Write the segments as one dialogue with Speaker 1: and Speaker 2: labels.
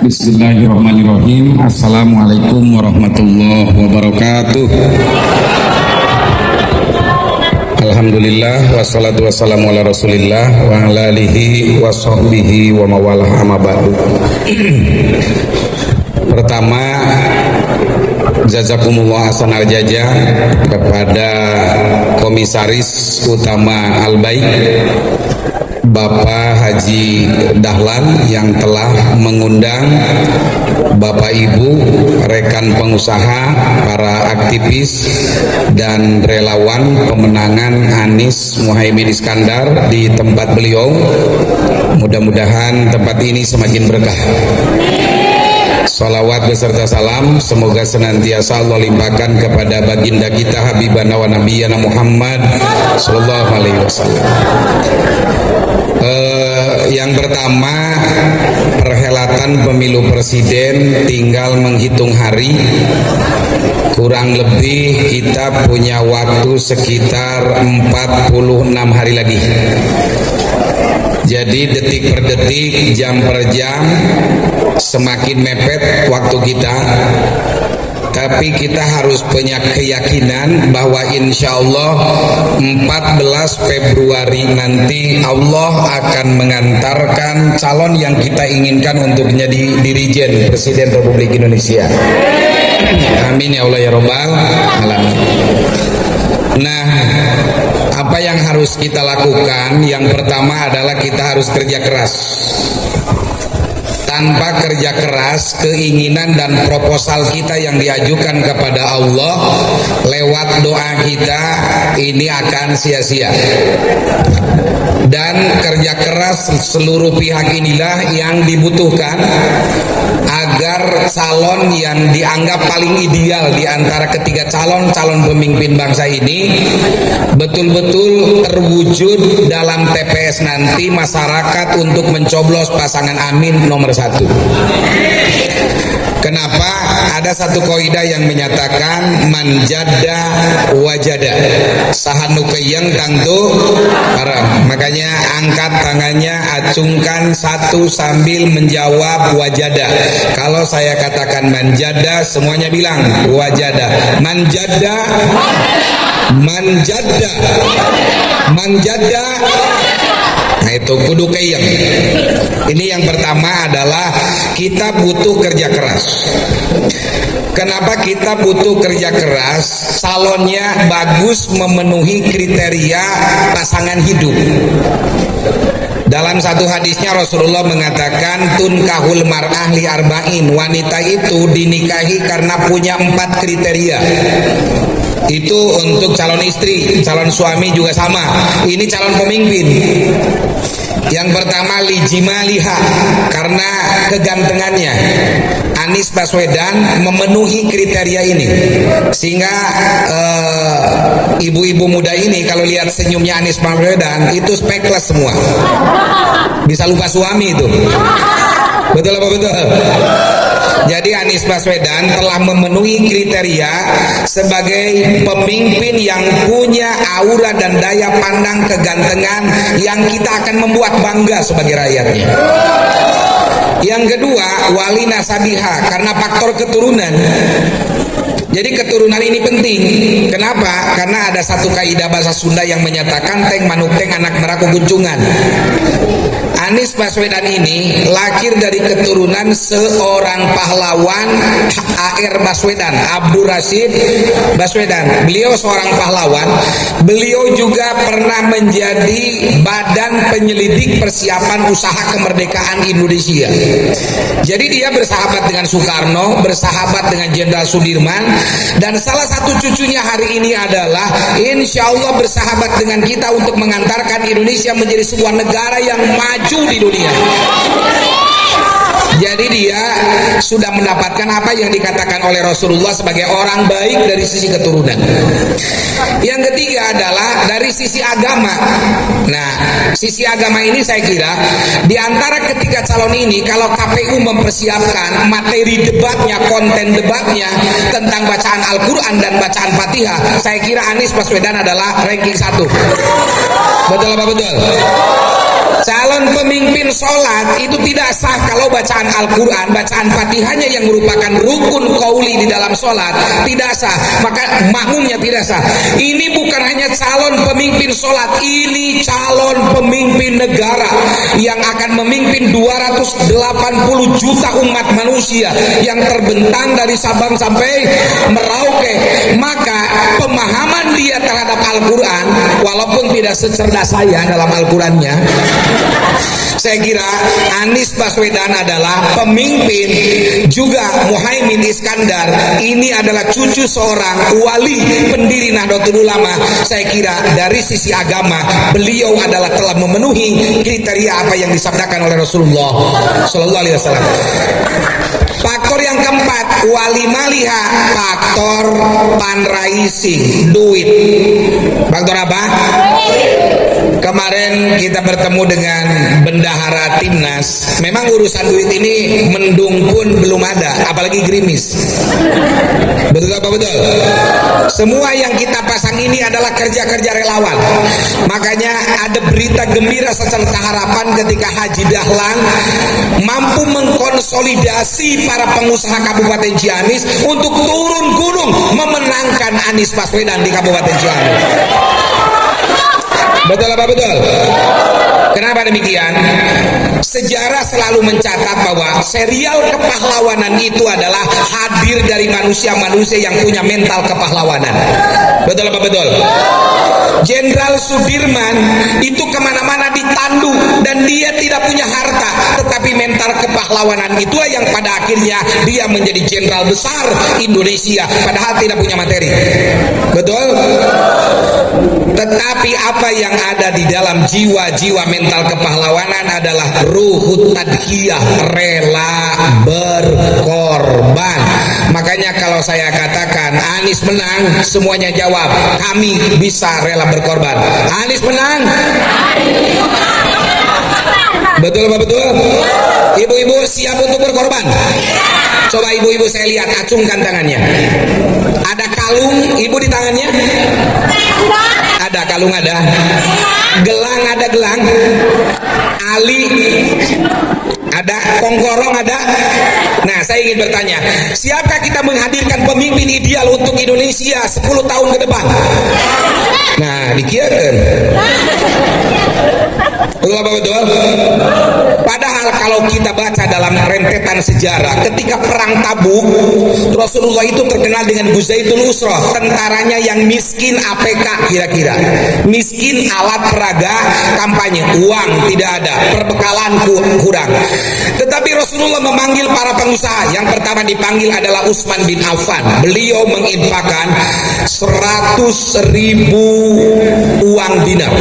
Speaker 1: Bismillahirrahmanirrahim. Assalamualaikum warahmatullahi wabarakatuh. Alhamdulillah wassalatu wassalamu ala rasulillah wa ala alihi wa sahbihi wa mawalah amma ba'du. Pertama, jazakumullah hasanal jazaa kepada Komisaris Utama Al-Baik Bapak Haji Dahlan yang telah mengundang Bapak Ibu, rekan pengusaha, para aktivis dan relawan pemenangan Anies Muhaimin Iskandar di tempat beliau. Mudah-mudahan tempat ini semakin berkah. Salawat beserta salam semoga senantiasa Allah limpahkan kepada baginda kita Habibana wa Nabiyana Muhammad sallallahu alaihi wasallam. Yang pertama, perhelatan pemilu presiden tinggal menghitung hari. Kurang lebih kita punya waktu sekitar 46 hari lagi. Jadi detik per detik, jam per jam semakin mepet waktu kita. Tapi kita harus punya keyakinan bahwa insya Allah 14 Februari nanti Allah akan mengantarkan calon yang kita inginkan untuk menjadi Dirijen Presiden Republik Indonesia. Amin ya Allah ya Rabbal Alamin. Nah, apa yang harus kita lakukan? Yang pertama adalah kita harus kerja keras. Tanpa kerja keras, keinginan dan proposal kita yang diajukan kepada Allah lewat doa kita ini akan sia-sia. Dan kerja keras seluruh pihak inilah yang dibutuhkan agar calon yang dianggap paling ideal di antara ketiga calon pemimpin bangsa ini betul-betul terwujud dalam TPS nanti masyarakat untuk mencoblos pasangan Amin nomor 1. Kenapa? Ada satu kaidah yang menyatakan manjada wajada, sahanu keyeng tangtu haram. Makanya angkat tangannya, acungkan satu sambil menjawab wajada. Kalau saya katakan manjada, semuanya bilang wajada. Manjada, manjada, manjada. Nah itu kudu keyeng. Ini yang pertama adalah kita butuh kerja keras. Kenapa kita butuh kerja keras? Calonnya bagus, memenuhi kriteria pasangan hidup. Dalam satu hadisnya Rasulullah mengatakan tunkahul mar'ah li arba'in, wanita itu dinikahi karena punya 4 kriteria. Itu untuk calon istri, calon suami juga sama. Ini calon pemimpin. Yang pertama lijimaliha, karena kegantengannya. Anies Baswedan memenuhi kriteria ini, sehingga ibu-ibu muda ini kalau lihat senyumnya Anies Baswedan itu speechless semua, bisa lupa suami itu. Betul apa betul? Jadi Anies Baswedan telah memenuhi kriteria sebagai pemimpin yang punya aura dan daya pandang kegantengan yang kita akan membuat bangga sebagai rakyatnya. Yang kedua, wali nasabiha, karena faktor keturunan. Jadi keturunan ini penting. Kenapa? Karena ada satu kaidah bahasa Sunda yang menyatakan teng manuk teng anak meraku gunjungan. Anies Baswedan ini lahir dari keturunan seorang pahlawan AR Baswedan, Abdul Rashid Baswedan. Beliau seorang pahlawan. Beliau juga pernah menjadi badan penyelidik persiapan usaha kemerdekaan Indonesia. Jadi dia bersahabat dengan Soekarno, bersahabat dengan Jenderal Sudirman, dan salah satu cucunya hari ini adalah insya Allah bersahabat dengan kita untuk mengantarkan Indonesia menjadi sebuah negara yang maju di dunia. Jadi dia sudah mendapatkan apa yang dikatakan oleh Rasulullah sebagai orang baik dari sisi keturunan. Yang ketiga adalah dari sisi agama. Nah, sisi agama ini saya kira di antara ketiga calon ini, kalau KPU mempersiapkan materi debatnya, konten debatnya tentang bacaan Al-Quran dan bacaan Fatihah, saya kira Anies Baswedan adalah ranking 1. Betul apa betul? Calon pemimpin sholat itu tidak sah kalau bacaan Al-Quran, bacaan Fatihahnya yang merupakan rukun qauli di dalam sholat tidak sah, maka makmumnya tidak sah. Ini bukan hanya calon pemimpin sholat, ini calon pemimpin negara yang akan memimpin 280 juta umat manusia yang terbentang dari Sabang sampai Merauke. Maka pemahaman dia terhadap Al-Quran, walaupun tidak secerdas saya dalam Al-Qurannya, saya kira Anies Baswedan adalah pemimpin, juga Muhaimin Iskandar ini adalah cucu seorang wali pendiri Nahdlatul Ulama. Saya kira dari sisi agama beliau adalah telah memenuhi kriteria apa yang disabdakan oleh Rasulullah Sallallahu Alaihi Wasallam. Faktor yang keempat, wali maliha, faktor fundraising, duit. Faktor apa? Kemarin kita bertemu dengan bendahara Timnas. Memang urusan duit ini mendung pun belum ada, apalagi gerimis. Betul apa betul? Semua yang kita pasang ini adalah kerja-kerja relawan. Makanya ada berita gembira secerca harapan ketika Haji Dahlan mampu mengkonsolidasi para pengusaha Kabupaten Ciamis untuk turun gunung memenangkan Anies Baswedan di Kabupaten Ciamis. Betul apa betul? Kenapa demikian? Sejarah selalu mencatat bahwa serial kepahlawanan itu adalah hadir dari manusia-manusia yang punya mental kepahlawanan. Betul apa betul? Jenderal Sudirman itu kemana-mana ditandu dan dia tidak punya harta, tetapi mental kepahlawanan itulah yang pada akhirnya dia menjadi jenderal besar Indonesia, padahal tidak punya materi. Betul? Tetapi apa yang ada di dalam jiwa-jiwa mental kepahlawanan adalah ruhut tadhiyah, rela berkorban. Makanya kalau saya katakan Anies menang, semuanya jawab kami bisa rela berkorban. Anies menang. Betul apa betul? Ibu-ibu siap untuk berkorban? Coba ibu-ibu saya lihat, acungkan tangannya. Ada kalung ibu di tangannya? Ada kalung, ada gelang, ada gelang. Ali ada, kongkorong ada. Nah, saya ingin bertanya, siapkah kita menghadirkan pemimpin ideal untuk Indonesia 10 tahun ke depan? Nah, dikirakan. Betul apa betul? Padahal kalau kita baca dalam rentetan sejarah, ketika perang Tabuk, Rasulullah itu terkenal dengan Guzaidul Usrah, tentaranya yang miskin APK kira-kira, miskin alat peraga kampanye, uang tidak ada, perbekalan kurang. Tetapi Rasulullah memanggil para pengusaha. Yang pertama dipanggil adalah Utsman bin Affan. Beliau menginfakkan 100.000 uang dinar,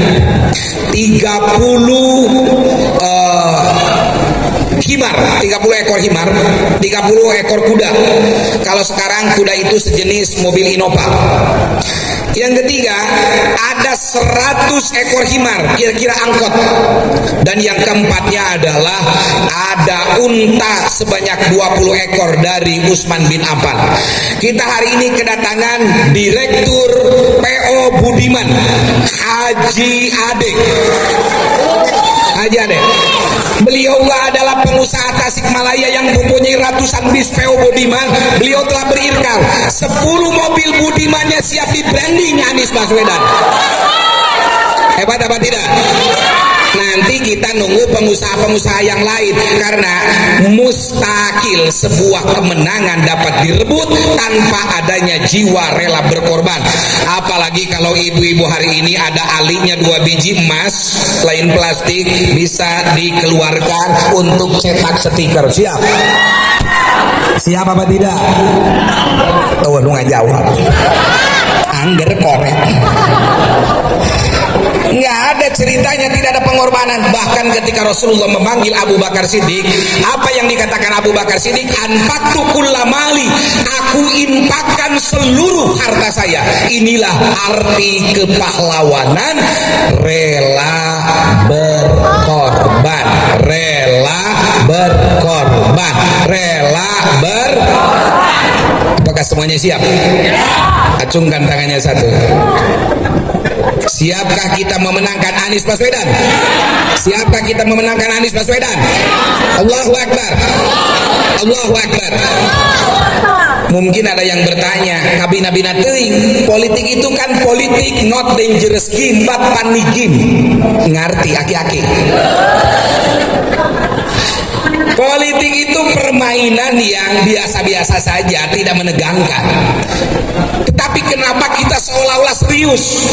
Speaker 1: 30 himar, 30 ekor himar, 30 ekor kuda. Kalau sekarang kuda itu sejenis mobil Innova. Yang ketiga, ada 100 ekor himar, kira-kira angkot. Dan yang keempatnya adalah ada unta sebanyak 20 ekor dari Utsman bin Affan. Kita hari ini kedatangan Direktur PO Budiman, Haji Ade. Haji Ade. Beliau adalah pengusaha Tasikmalaya yang mempunyai ratusan bis PO Budiman. Beliau telah berirkal 10 mobil Budimannya siap di branding Anies Baswedan. Hebat apa tidak? Nanti kita nunggu pengusaha-pengusaha yang lain, karena mustahil sebuah kemenangan dapat direbut tanpa adanya jiwa rela berkorban. Apalagi kalau ibu-ibu hari ini ada alinya 2 biji emas lain plastik, bisa dikeluarkan untuk cetak stiker. Siap? Siap apa tidak? Tuh lu nggak jawab. Angger korek. Nggak ada ceritanya tidak ada pengorbanan. Bahkan ketika Rasulullah memanggil Abu Bakar Siddiq, apa yang dikatakan Abu Bakar Siddiq? Anfaqtu kulla mali, aku infakkan seluruh harta saya. Inilah arti kepahlawanan, rela berkorban, rela berkorban, rela berkorban. Apakah semuanya siap? Acungkan tangannya satu. Siapkah kita memenangkan Anies Baswedan? Siapkah kita memenangkan Anies Baswedan? Allahu Akbar. Allahu Akbar. Mungkin ada yang bertanya, kabina-bina teuing, politik itu kan politik not dangerous game but funny game. Ngerti aki-aki. Politik itu permainan yang biasa-biasa saja, tidak menegangkan. Tetapi kenapa kita seolah-olah serius?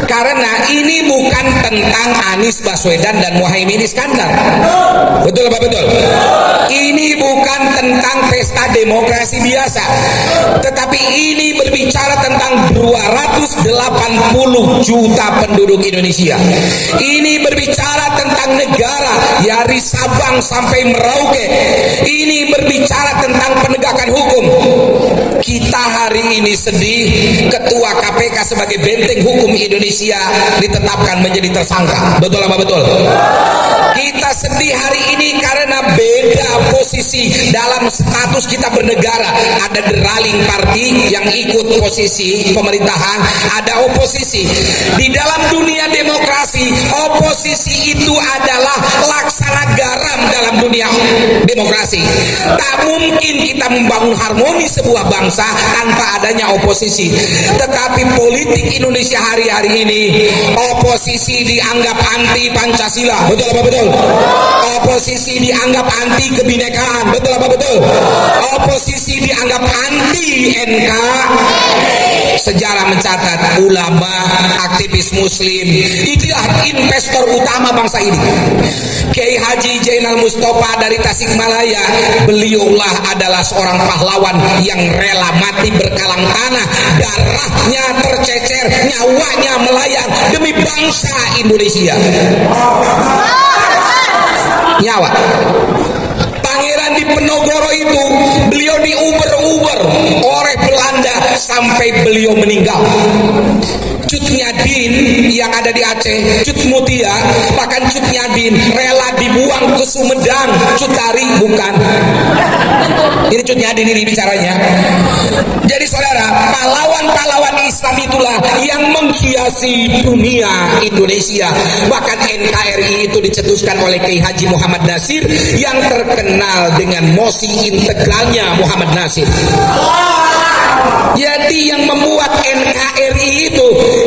Speaker 1: Karena ini bukan tentang Anies Baswedan dan Muhaimin Iskandar. Betul apa betul? Ini bukan tentang pesta demokrasi biasa. Tetapi ini berbicara tentang 280 juta penduduk Indonesia. Ini berbicara tentang negara dari Sabang sampai Merauke. Ini berbicara tentang penegakan hukum. Kita hari ini sedih, Ketua KPK sebagai benteng hukum Indonesia ditetapkan menjadi tersangka. Betul apa betul? Kita sedih hari ini karena beda posisi dalam status kita bernegara. Ada the ruling party yang ikut posisi pemerintahan, ada oposisi. Di dalam dunia demokrasi, oposisi itu adalah laksana garam dalam dunia demokrasi. Tak mungkin kita membangun harmoni sebuah bangsa tanpa adanya oposisi. Tetapi politik Indonesia hari-hari ini, oposisi dianggap anti Pancasila. Betul apa betul? Oposisi dianggap anti kebinekaan. Betul apa betul? Oposisi dianggap anti NKRI. Sejarah mencatat ulama, aktivis muslim, itulah investor utama bangsa ini. Kiai Haji Zainal Mustafa dari Tasikmalaya, beliaulah adalah seorang pahlawan yang rela mati berkalang tanah, darahnya tercecer, nyawanya melayang demi bangsa Indonesia. Nyawa. Pangeran Diponegoro itu beliau diuber-uber oleh Belanda sampai beliau meninggal. Cut Nyadin yang ada di Aceh, Cut Mutia, bahkan Cut Nyadin rela dibuang ke Sumedang. Cut Tari bukan. Ini Cut Nyadin ini bicaranya. Jadi saudara, pahlawan-pahlawan Islam itulah yang menghiasi dunia Indonesia. Bahkan NKRI itu dicetuskan oleh Kiai Haji Muhammad Nasir yang terkenal dengan mosi integralnya Muhammad Nasir. Jadi yang membuat NKRI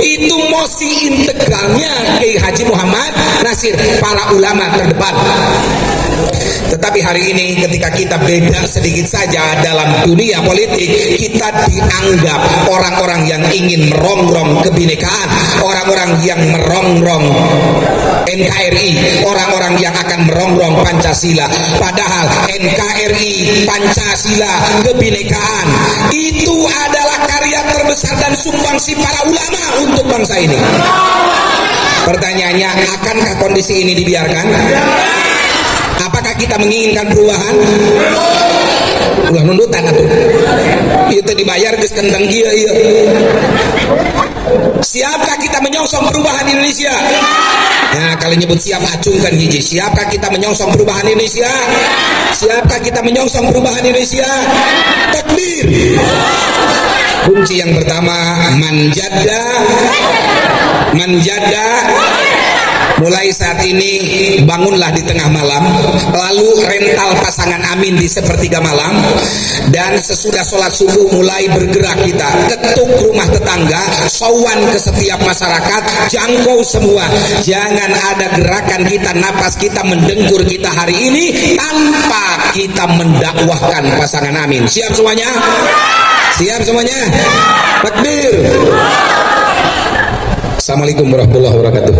Speaker 1: itu mosi integralnya Kiai Haji Muhammad Nasir, para ulama terdepan. Tetapi hari ini ketika kita beda sedikit saja dalam dunia politik, kita dianggap orang-orang yang ingin merongrong kebinekaan, orang-orang yang merongrong NKRI, orang-orang yang akan merongrong Pancasila. Padahal NKRI, Pancasila, kebinekaan itu adalah karya terbesar dan sumbangsi para ulama untuk bangsa ini. Pertanyaannya, akankah kondisi ini dibiarkan? Apakah kita menginginkan perubahan? Ulah nundutan atuh. Itu dibayar geus kenteng gieu ieu. Siapkah kita menyongsong perubahan Indonesia? Nah, kalau nyebut siap acungkan hiji. Siapkah kita menyongsong perubahan Indonesia? Siapkah kita menyongsong perubahan Indonesia? Takbir. Kunci yang pertama, manjada. Mulai saat ini bangunlah di tengah malam, lalu rental pasangan amin di sepertiga malam, dan sesudah sholat subuh mulai bergerak kita, ketuk rumah tetangga, sowan ke setiap masyarakat, jangkau semua. Jangan ada gerakan kita, napas kita, mendengkur kita hari ini tanpa kita mendakwahkan pasangan amin. Siap semuanya? Siap semuanya? Takbir. Assalamualaikum warahmatullahi wabarakatuh.